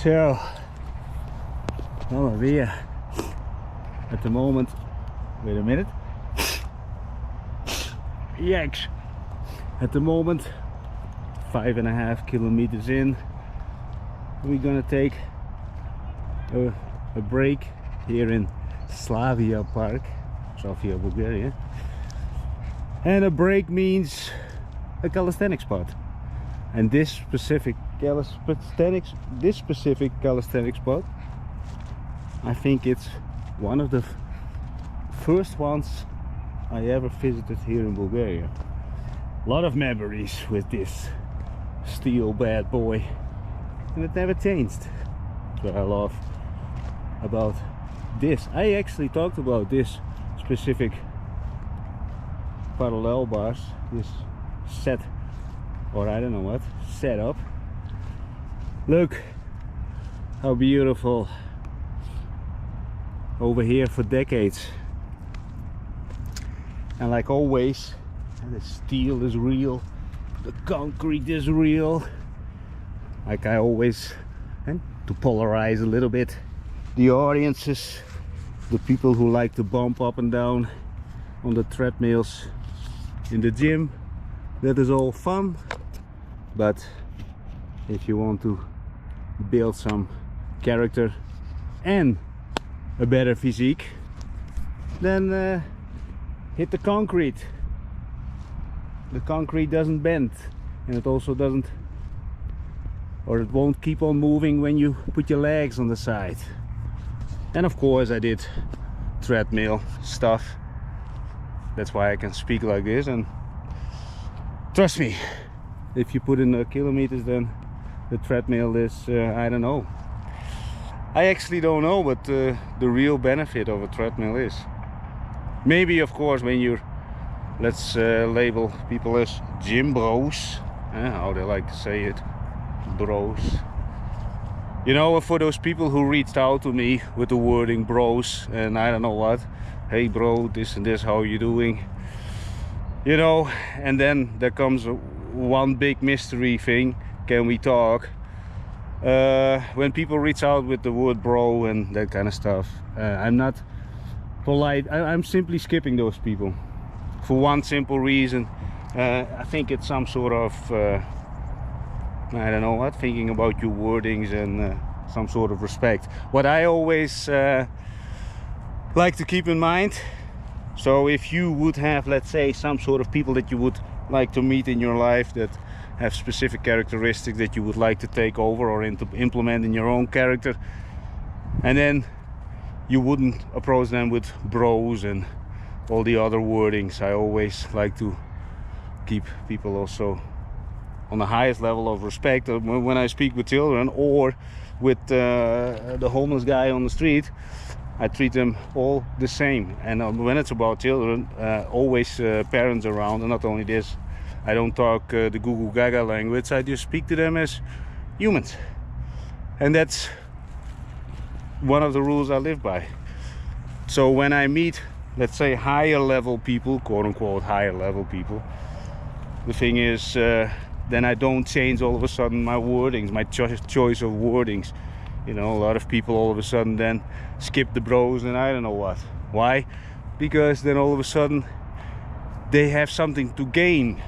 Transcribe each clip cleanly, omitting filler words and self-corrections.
So, Slavia at the moment, wait a minute, yikes, at the moment 5.5 kilometers in, we're gonna take a break here in Slavia Park, Sofia, Bulgaria. And a break means a calisthenics spot. And this specific calisthenics spot, I think it's one of the first ones I ever visited here in Bulgaria. A lot of memories with this steel bad boy, and it never changed. That's what I love about this. I actually talked about this specific parallel bars, this set, or I don't know what, setup. Look how beautiful. Over here for decades. And like always, the steel is real, the concrete is real. Like I always, and to polarize a little bit the audiences, the people who like to bump up and down on the treadmills in the gym, that is all fun. But if you want to build some character and a better physique, then hit the concrete. The concrete doesn't bend, and it also doesn't, or it won't keep on moving when you put your legs on the side. And of course I did treadmill stuff, that's why I can speak like this. And trust me, if you put in the kilometers, then the treadmill is I don't know, I actually don't know what the real benefit of a treadmill is. Maybe of course when you're, let's label people as gym bros, how they like to say it, bros. You know, for those people who reached out to me with the wording bros and I don't know what, hey bro, this and this, how are you doing? You know, and then there comes one big mystery thing, can we talk? When people reach out with the word bro and that kind of stuff, I'm not polite. I'm simply skipping those people for one simple reason. I think it's some sort of I don't know what, thinking about your wordings and some sort of respect. What I always like to keep in mind, so if you would have, let's say, some sort of people that you would like to meet in your life that have specific characteristics that you would like to take over or implement in your own character, and then you wouldn't approach them with bros and all the other wordings. I always like to keep people also on the highest level of respect. When I speak with children or with the homeless guy on the street, I treat them all the same. And when it's about children, always parents around. And not only this, I don't talk the Google Gaga language, I just speak to them as humans. And that's one of the rules I live by. So when I meet, let's say, higher level people, quote unquote higher level people, the thing is, then I don't change all of a sudden my wordings, my choice of wordings. You know, a lot of people all of a sudden then skip the bros and I don't know what. Why? Because then all of a sudden they have something to gain.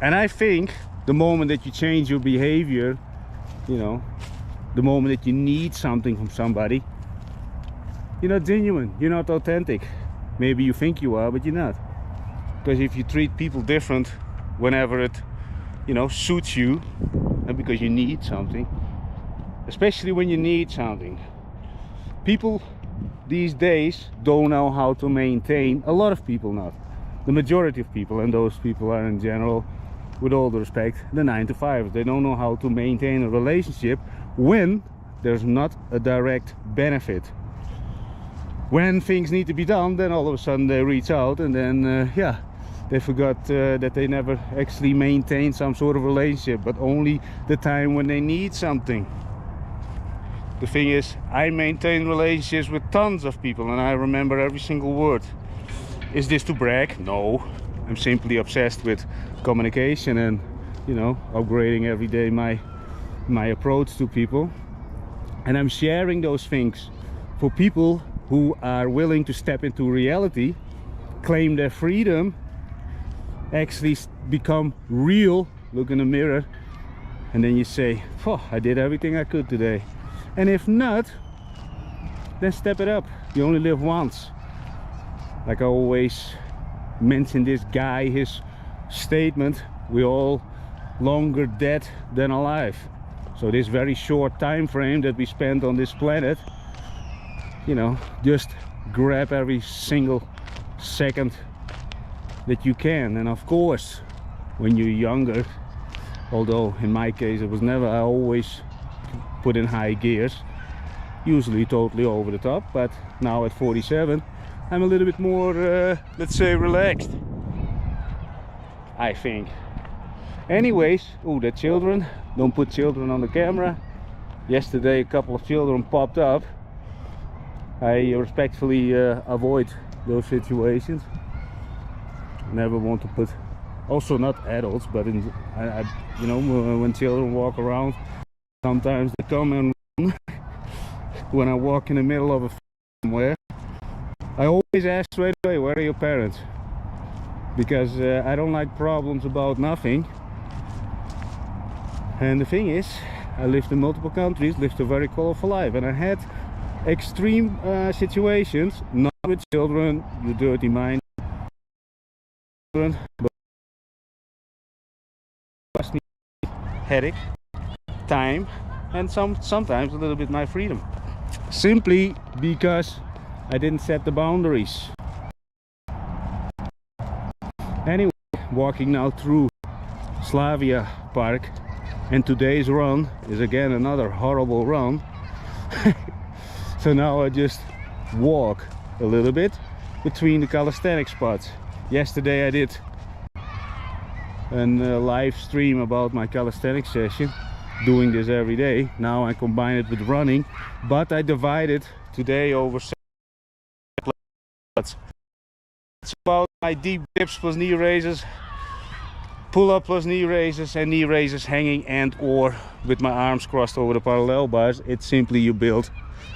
And I think the moment that you change your behavior, you know, the moment that you need something from somebody, you're not genuine, you're not authentic. Maybe you think you are, but you're not. Because if you treat people different whenever it, you know, suits you, and because you need something, especially when you need something, people these days don't know how to maintain, a lot of people not, the majority of people, and those people are in general, with all the respect, the 9-to-5. They don't know how to maintain a relationship when there's not a direct benefit. When things need to be done, then all of a sudden they reach out, and then yeah, they forgot that they never actually maintained some sort of relationship, but only the time when they need something. The thing is, I maintain relationships with tons of people and I remember every single word. Is this to brag? No. I'm simply obsessed with communication and, you know, upgrading every day my my approach to people, and I'm sharing those things for people who are willing to step into reality, claim their freedom, actually become real, look in the mirror, and then you say, oh, I did everything I could today. And if not, then step it up. You only live once. Like I always mention this guy, his statement, we're all longer dead than alive. So this very short time frame that we spend on this planet, you know, just grab every single second that you can. And of course, when you're younger, although in my case it was never, I always put in high gears, usually totally over the top, but now at 47 I'm a little bit more let's say relaxed, I think. Anyways, oh, the children, don't put children on the camera. Yesterday a couple of children popped up. I respectfully avoid those situations. Never want to put, also not adults, but in, you know, when children walk around, sometimes they come and run. When I walk in the middle of a somewhere, I always ask straight away, where are your parents? Because I don't like problems about nothing. And the thing is, I lived in multiple countries, lived a very colorful life, and I had extreme situations, not with children, you dirty mind, but headache, time, and sometimes a little bit my freedom, simply because I didn't set the boundaries. Anyway, walking now through Slavia Park, and today's run is again another horrible run. So now I just walk a little bit between the calisthenics spots. Yesterday I did a live stream about my calisthenics session, doing this every day. Now I combine it with running, but I divide it today over 7 spots. It's about my deep dips plus knee raises, pull up plus knee raises, and knee raises hanging and or with my arms crossed over the parallel bars. It's simply you build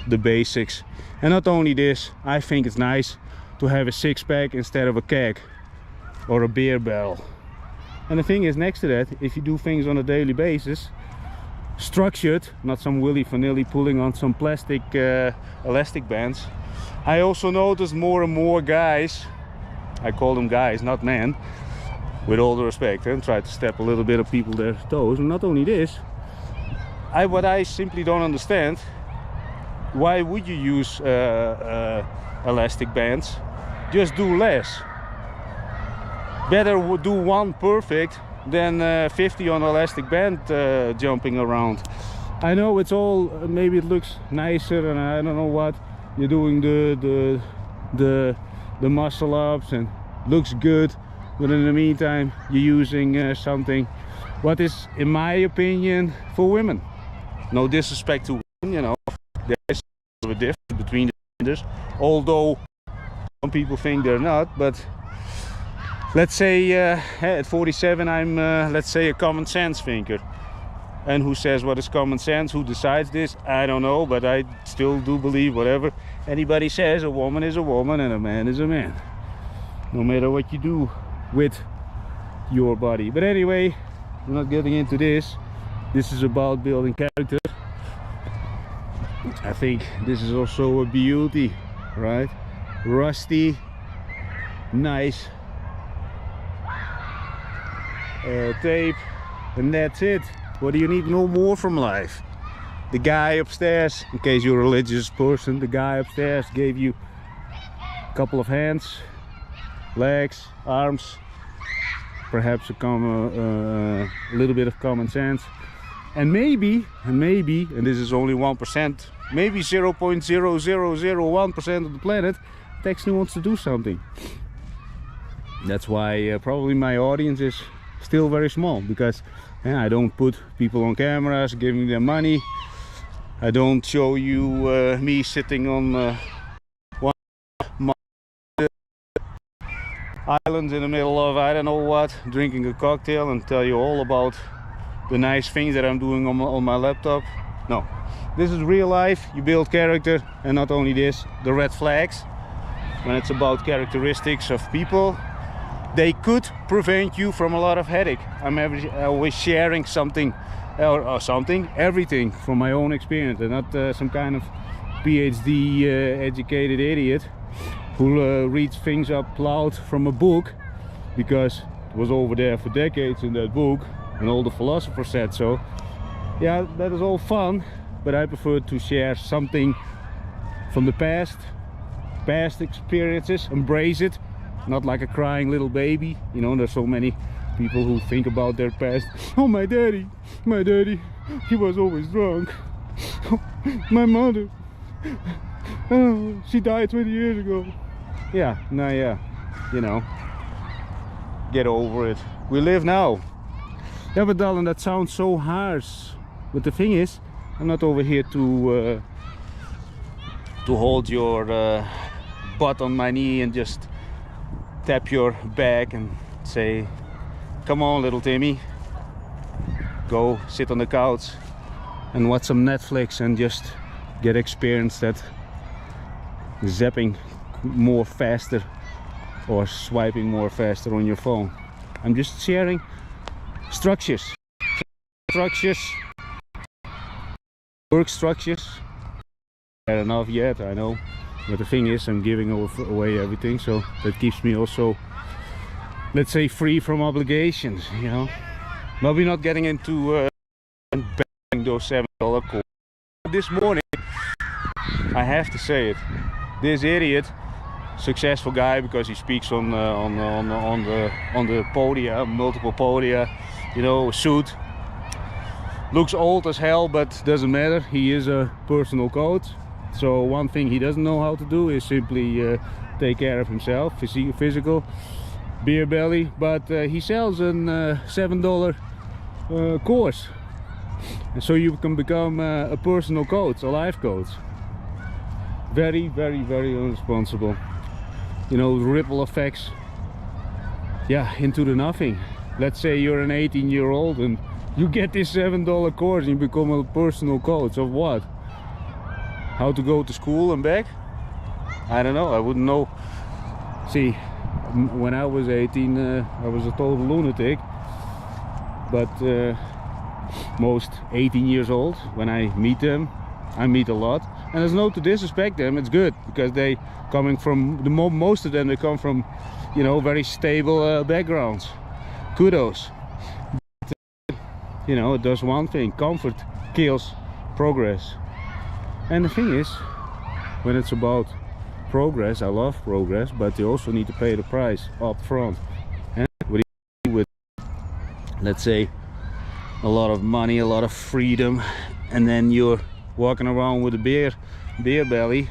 the basics. And not only this, I think it's nice to have a six-pack instead of a keg or a beer barrel. And the thing is, next to that, if you do things on a daily basis, structured, not some willy-nilly pulling on some plastic elastic bands, I also notice more and more guys, I call them guys, not men, with all the respect, and try to step a little bit of people their toes. And not only this, what I simply don't understand, why would you use elastic bands? Just do less. Better do one perfect than 50 on elastic band jumping around. I know it's all, maybe it looks nicer and I don't know what, you're doing the muscle ups and looks good, but in the meantime you're using something what is, in my opinion, for women. No disrespect to women, you know, there is a difference between the genders, although some people think they're not. But let's say at 47 I'm let's say a common sense thinker. And who says what is common sense? Who decides this? I don't know, but I still do believe whatever anybody says, a woman is a woman and a man is a man, no matter what you do with your body. But anyway, we're not getting into this. This is about building character. I think this is also a beauty, right? Rusty, nice tape, and that's it. What do you need no more from life? The guy upstairs, in case you're a religious person, the guy upstairs gave you a couple of hands, legs, arms, perhaps a little bit of common sense, and maybe, and this is only 1%, maybe 0.0001% of the planet that actually wants to do something. That's why probably my audience is still very small, because I don't put people on cameras giving them money. I don't show you me sitting on one island in the middle of I don't know what, drinking a cocktail, and tell you all about the nice things that I'm doing on my laptop. No, this is real life. You build character, and not only this, the red flags when it's about characteristics of people, they could prevent you from a lot of headache. I'm always sharing something or everything from my own experience, and not some kind of PhD educated idiot who reads things up loud from a book because it was over there for decades in that book and all the philosophers said so. Yeah, that is all fun, but I prefer to share something from the past experiences, embrace it, not like a crying little baby. You know, there's so many people who think about their past. Oh, my daddy, he was always drunk. My mother, oh, she died 20 years ago. Yeah, nah, yeah, you know, get over it. We live now. Yeah, but darling, that sounds so harsh. But the thing is, I'm not over here to hold your butt on my knee and just tap your back and say, come on, little Timmy, go sit on the couch and watch some Netflix and just get experience that zapping more faster or swiping more faster on your phone. I'm just sharing structures, work structures. Fair enough yet, I know, but the thing is, I'm giving away everything, so that keeps me also, let's say, free from obligations, you know. But we're not getting into banging those $7 calls. This morning, I have to say it, this idiot, successful guy, because he speaks on the podia, multiple podia, you know, suit, looks old as hell, but doesn't matter. He is a personal coach. So one thing he doesn't know how to do is simply take care of himself, physical, beer belly. But he sells a $7 course, and so you can become a personal coach, a life coach. Very, very, very irresponsible. You know, ripple effects. Yeah, into the nothing. Let's say you're an 18-year-old and you get this $7 course and you become a personal coach of what? How to go to school and back? I don't know, I wouldn't know. See, when I was 18, I was a total lunatic. But most 18 years old, when I meet them, I meet a lot. And there's no to disrespect them, it's good, because they coming from, most of them, they come from, you know, very stable backgrounds. Kudos. But, you know, it does one thing, comfort kills progress. And the thing is, when it's about progress, I love progress, but you also need to pay the price up front. And what do you do with, let's say, a lot of money, a lot of freedom, and then you're walking around with a beer belly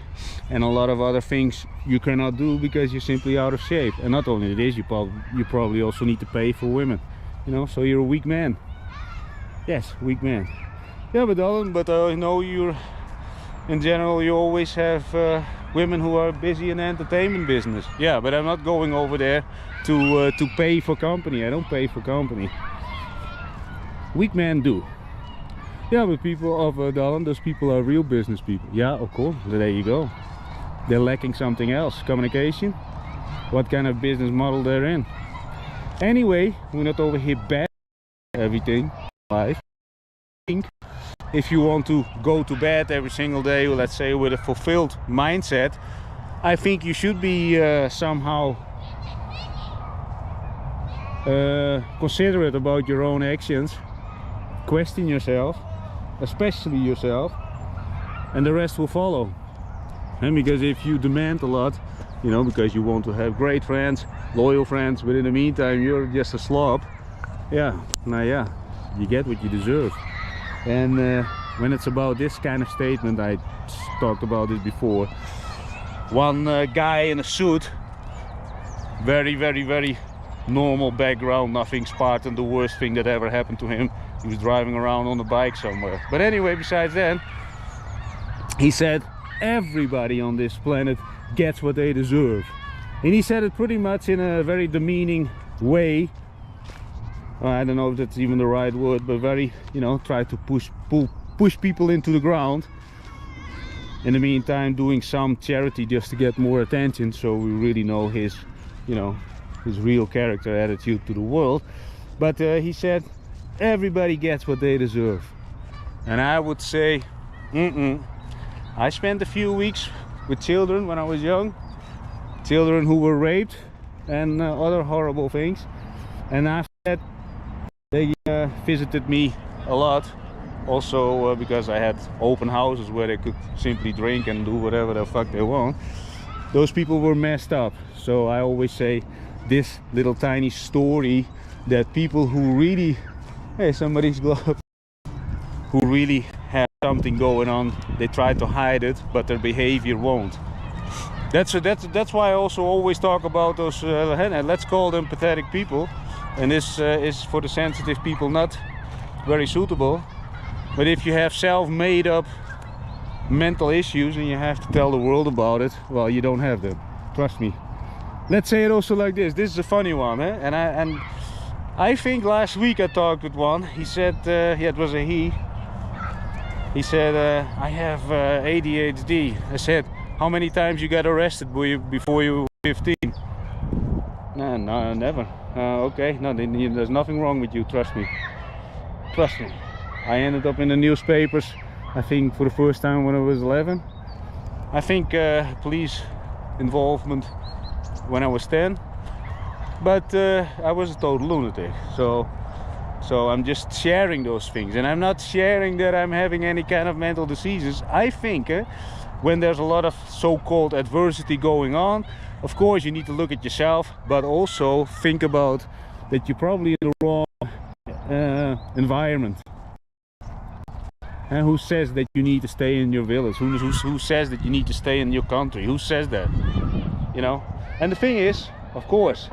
and a lot of other things you cannot do because you're simply out of shape. And not only this, you probably also need to pay for women, you know, so you're a weak man. Yes, weak man. Yeah, but darling, but I know you're, in general, you always have women who are busy in the entertainment business. Yeah, but I'm not going over there to pay for company. I don't pay for company. Weak men do. Yeah, but people of Darling, those people are real business people. Yeah, of course, there you go. They're lacking something else, communication. What kind of business model they're in. Anyway, we're not over here bad everything life. If you want to go to bed every single day, let's say with a fulfilled mindset, I think you should be somehow considerate about your own actions. Question yourself, especially yourself, and the rest will follow. And because if you demand a lot, you know, because you want to have great friends, loyal friends, but in the meantime you're just a slob, yeah, now yeah, you get what you deserve. And when it's about this kind of statement, I talked about it before. One guy in a suit, very, very, very normal background, nothing Spartan, the worst thing that ever happened to him. He was driving around on a bike somewhere. But anyway, besides that, he said everybody on this planet gets what they deserve. And he said it pretty much in a very demeaning way. I don't know if that's even the right word, but very, you know, try to push people into the ground. In the meantime, doing some charity just to get more attention, so we really know his, you know, his real character, attitude to the world. But he said everybody gets what they deserve, and I would say, I spent a few weeks with children when I was young, children who were raped and other horrible things, and after that they visited me a lot. Also because I had open houses where they could simply drink and do whatever the fuck they want. Those people were messed up. So I always say this little tiny story, that people who really, hey, somebody's glove, who really have something going on, they try to hide it, but their behavior won't. That's why I also always talk about those let's call them pathetic people, and this is for the sensitive people not very suitable. But if you have self-made up mental issues and you have to tell the world about it, well, you don't have them. Trust me. Let's say it also like this. This is a funny one, eh? And I think last week I talked with one. He said, yeah, it was a he. He said, I have ADHD. I said, how many times you got arrested before you were 15? No, never. Okay, no, there's nothing wrong with you. Trust me. Trust me. I ended up in the newspapers, I think, for the first time when I was 11. I think police involvement when I was 10. But I was a total lunatic. So I'm just sharing those things. And I'm not sharing that I'm having any kind of mental diseases. I think when there's a lot of so-called adversity going on, of course you need to look at yourself, but also think about that you're probably in the wrong environment. And who says that you need to stay in your village? Who says that you need to stay in your country? Who says that? You know? And the thing is, of course,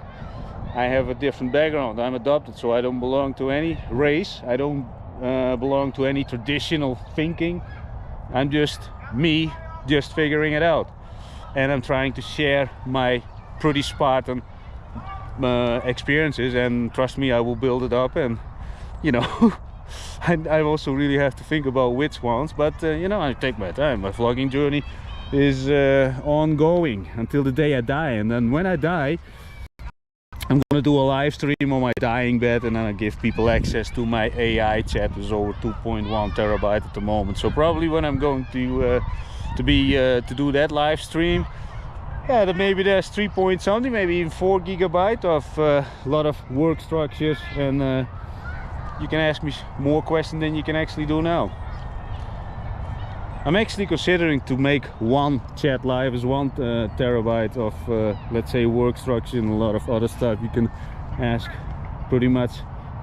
I have a different background. I'm adopted, so I don't belong to any race. I don't belong to any traditional thinking. I'm just me, just figuring it out. And I'm trying to share my pretty Spartan experiences, and trust me, I will build it up. And, you know, I also really have to think about which ones, but you know, I take my time. My vlogging journey is ongoing until the day I die, and then when I die, I'm gonna do a live stream on my dying bed, and then I give people access to my AI chat, which is over 2.1 terabyte at the moment. So probably when I'm going to do that live stream, yeah, that maybe there's 3 point something, maybe even 4 gigabyte of a lot of work structures, and you can ask me more questions than you can actually do now. I'm actually considering to make one chat live as 1 terabyte of let's say work structure and a lot of other stuff. You can ask pretty much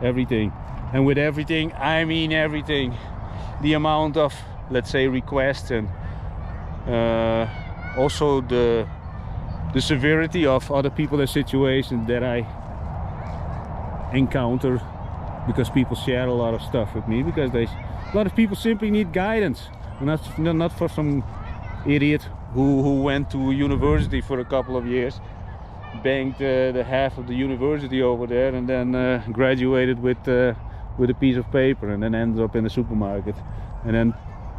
everything, and with everything I mean everything. The amount of, let's say, requests, and also the severity of other people's situations that I encounter, because people share a lot of stuff with me, because a lot of people simply need guidance, and not for some idiot who went to university for a couple of years, banged the half of the university over there, and then graduated with a piece of paper, and then ends up in a supermarket, and then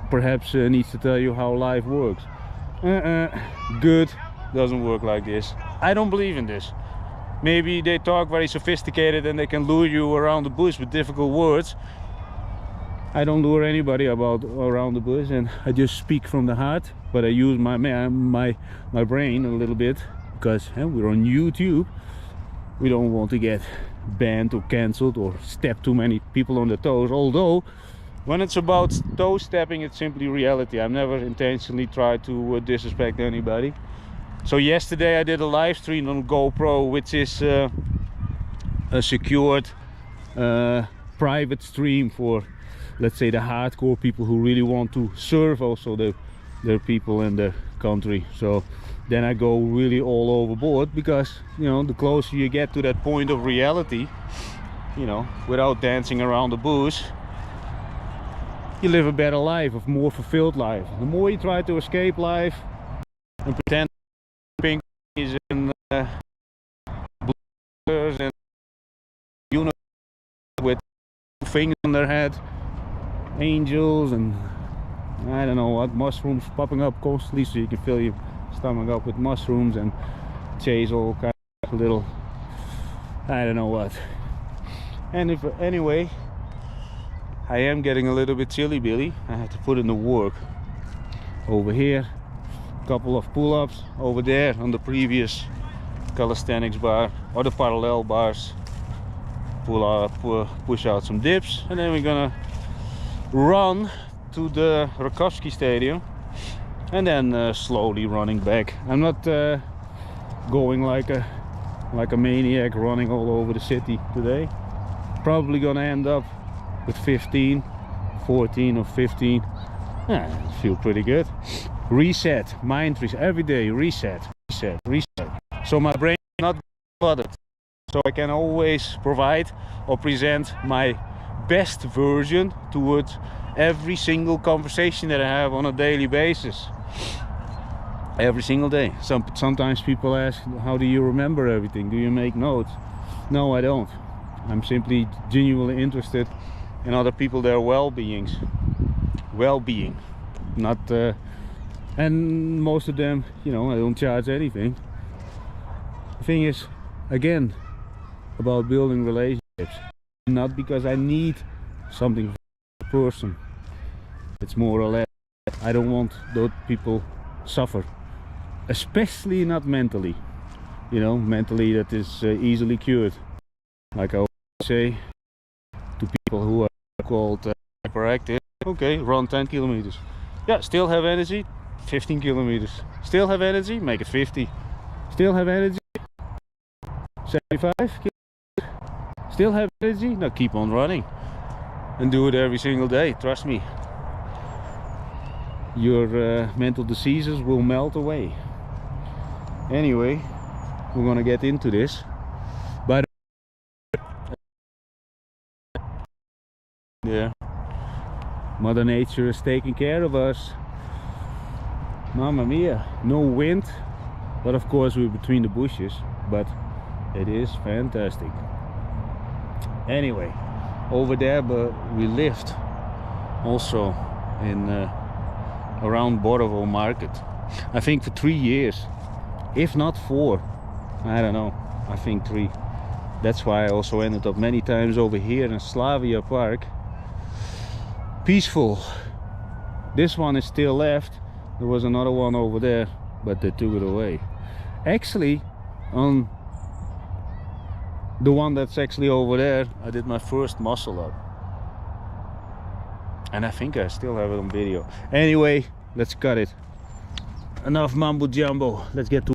perhaps needs to tell you how life works. Good doesn't work like this. I don't believe in this. Maybe they talk very sophisticated and they can lure you around the bush with difficult words. I don't lure anybody around the bush, and I just speak from the heart, but I use my brain a little bit, because we're on YouTube. We don't want to get banned or cancelled or step too many people on the toes, although when it's about toe stepping, it's simply reality. I've never intentionally tried to disrespect anybody. So yesterday I did a live stream on GoPro, which is a secured private stream for, let's say, the hardcore people who really want to serve also their people and their country. So then I go really all overboard, because, you know, the closer you get to that point of reality, you know, without dancing around the bush, you live a better life, a more fulfilled life. The more you try to escape life and pretend pink is in and things on their head, angels and I don't know what, mushrooms popping up constantly, so you can fill your stomach up with mushrooms and chase all kinds of little, I don't know what. And if anyway, I am getting a little bit chilly billy. I have to put in the work. Over here, a couple of pull-ups. Over there on the previous calisthenics bar or the parallel bars, push out some dips, and then we're gonna run to the Rakowski Stadium and then slowly running back. I'm not going like a maniac running all over the city today. Probably gonna end up with 14 or 15. Feel pretty good. Reset, mind reset, every day reset. So my brain is not cluttered, so I can always provide or present my best version towards every single conversation that I have on a daily basis. Every single day. Sometimes people ask, how do you remember everything? Do you make notes? No, I don't. I'm simply genuinely interested in other people, their well-being, not and most of them, you know, I don't charge anything. The thing is, again, about building relationships, not because I need something from a person. It's more or less, I don't want those people suffer, especially not mentally. You know, mentally that is easily cured. Like I always say to people who are called hyperactive, okay, run 10 kilometers. Yeah, still have energy, 15 kilometers. Still have energy, make it 50. Still have energy, 75 kilometers. Still have energy, now keep on running. And do it every single day, trust me. Your mental diseases will melt away. Anyway, we're gonna get into this. But yeah, Mother Nature is taking care of us. Mamma mia, no wind, but of course we're between the bushes, but it is fantastic. Anyway, over there, but we lived also in around Borovo Market, I think for 3 years, if not 4, I don't know, I think 3. That's why I also ended up many times over here in Slavia Park. Peaceful. This one is still left. There was another one over there, but they took it away. Actually, on the one that's actually over there, I did my first muscle up, and I think I still have it on video. Anyway, let's cut it. Enough mambo jumbo. Let's get to